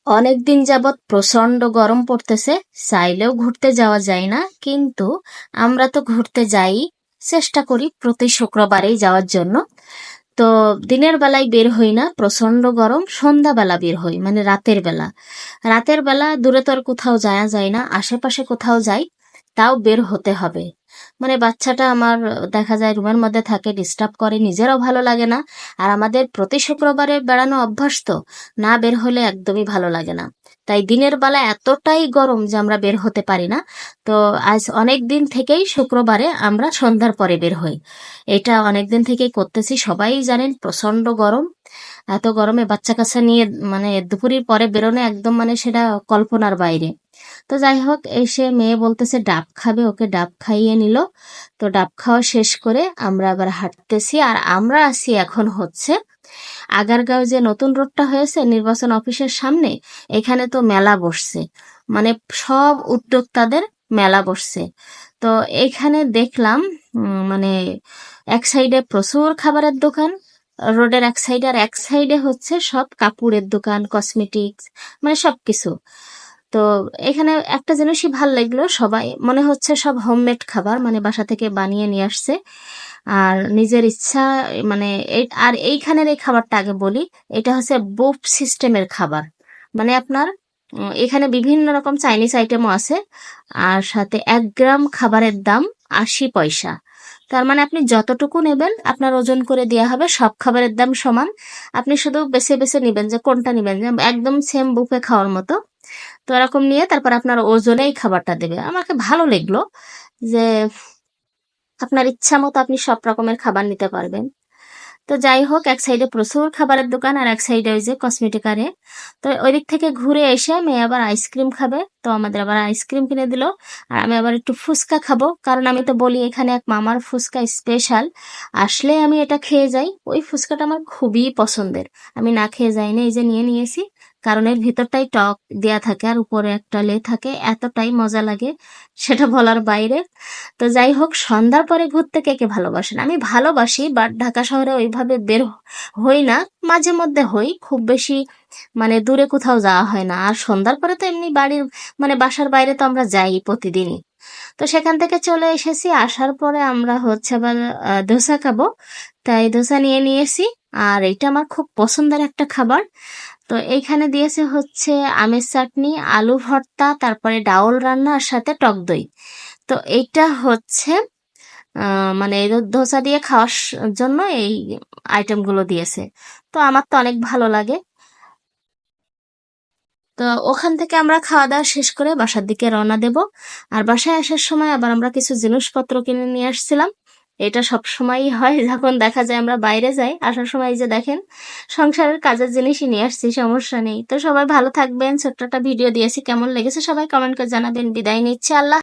অনেকদিন যাবৎ প্রচন্ড গরম পড়তেছে, চাইলেও ঘুরতে যাওয়া যায় না। কিন্তু আমরা তো ঘুরতে যাই, চেষ্টা করি প্রতি শুক্রবারেই যাওয়ার জন্য। তো দিনের বেলায় বের হই না, প্রচন্ড গরম। সন্ধ্যাবেলা বের হই, মানে রাতের বেলা। রাতের বেলা দূরে তো আর কোথাও যাওয়া যায় না, আশেপাশে কোথাও যাই, তাও বের হতে হবে। মানে বাচ্চাটা আমার দেখা যায় রুমের মধ্যে থাকে, ডিস্টার্ব করে, নিজেরও ভালো লাগে না। আর আমাদের প্রতি শুক্রবারে বেড়ানো অভ্যাস, তো না বের হলে একদমই ভালো লাগে না। তাই দিনের বেলা এতটাই গরম যে আমরা বের হতে পারি না। তো আজ অনেক দিন থেকেই শুক্রবারে আমরা সন্ধ্যার পরে বের হই। এটা অনেক দিন থেকেই করতেছি, সবাই জানেন প্রচন্ড গরম। এত গরমে বাচ্চা কাচ্চা নিয়ে মানে দুপুরের পরে বেরোনো একদম মানে সেটা কল্পনার বাইরে। তো যাই হোক, এসে মেয়ে বলতেছে ডাব খাবে, ওকে ডাব খাইয়ে নিল। তো ডাব খাওয়া শেষ করে আমরা আবার হাঁটতেছি। আর আমরা আছি এখন হচ্ছে আগারগাঁও, যে নতুন রোডটা হয়েছে নির্বাচন অফিসের সামনে। এখানে তো মেলা বসছে, মানে সব উদ্যোক্তাদের মেলা বসছে। তো এখানে দেখলাম মানে এক সাইডে প্রচুর খাবারের দোকান, রোডের এক সাইডে, আর এক সাইডে হচ্ছে সব কাপড়ের দোকান, কসমেটিক্স, মানে সবকিছু। তো এখানে একটা জিনিসই ভাল লাগলো, সবাই মনে হচ্ছে সব হোমমেড খাবার, মানে বাসা থেকে বানিয়ে নিয়ে আসছে। আর নিজের ইচ্ছা, মানে আর এইখানের এই খাবারটা আগে বলি, এটা হচ্ছে বুফ সিস্টেমের খাবার। মানে আপনার এখানে বিভিন্ন রকম চাইনিজ আইটেমও আছে। আর সাথে 1 গ্রাম খাবারের দাম 80 পয়সা। তার মানে আপনি যতটুকু নেবেন আপনার ওজন করে দেওয়া হবে, সব খাবারের দাম সমান। আপনি শুধু বেছে বেছে নেবেন যে কোনটা নেবেন, একদম সেম বুফে খাওয়ার মতো। তো এরকম নিয়ে তারপর আপনার ওজনেই খাবারটা দেবে। আমাকে ভালো লাগলো যে আপনার ইচ্ছা মতো আপনি সব রকমের খাবার নিতে পারবেন। তো যাই হোক, এক সাইডে প্রচুর খাবারের দোকান আর এক সাইডে ওই যে কসমেটিক আরে। তো ওই দিক থেকে ঘুরে এসে মেয়ে আবার আইসক্রিম খাবে, তো আমাদের আবার আইসক্রিম কিনে দিল। আর আমি আবার একটু ফুচকা খাবো, কারণ আমি তো বলি এখানে এক মামার ফুচকা স্পেশাল, আসলে আমি এটা খেয়ে যাই। ওই ফুচকাটা আমার খুবই পছন্দের, আমি না খেয়ে যাই না, এই যে নিয়ে নিয়েছি। কারণ এর ভিতরটাই টক দেয়া থাকে আর উপরে একটা লে থাকে, এতটাই মজা লাগে সেটা বলার বাইরে। তো যাই হোক, সন্ধ্যার পরে ঘুরতে কে কে ভালোবাসেন? আমি ভালোবাসি, বাট ঢাকা শহরে ওইভাবে বের হই না। মাঝে মধ্যে হই, খুব বেশি মানে দূরে কোথাও যাওয়া হয় না। আর সন্ধ্যার পরে তো এমনি বাড়ির মানে বাসার বাইরে তো আমরা যাই প্রতিদিনই। তো সেখান থেকে চলে এসেছি, আসার পরে আমরা হচ্ছে আবার ধোসা খাবো, তাই ধোসা নিয়ে নিয়েছি। আর এটা আমার খুব পছন্দের একটা খাবার। তো এইখানে দিয়েছে হচ্ছে আমের চাটনি, আলু ভর্তা, তারপরে ডাউল রান্না, আর সাথে টক দই। তো এইটা হচ্ছে মানে এই ধোসা দিয়ে খাওয়ার জন্য এই আইটেমগুলো দিয়েছে। তো আমার তো অনেক ভালো লাগে। তো ওখান থেকে আমরা খাওয়া দাওয়া শেষ করে বাসার দিকে রওনা দেব। আর বাসায় আসার সময় আবার আমরা কিছু জিনিসপত্র কিনে নিয়ে আসছিলাম। এটা সব সময়ই হয় যখন দেখা যায় আমরা বাইরে যাই, আসার সময় এই যে দেখেন সংসারের কাজের জিনিসই নিয়ে আসছি, সমস্যা নেই। তো সবাই ভালো থাকবেন, ছোট্ট একটা ভিডিও দিয়েছি, কেমন লেগেছে সবাই কমেন্ট করে জানাবেন। বিদায় নিচ্ছি, আল্লাহ।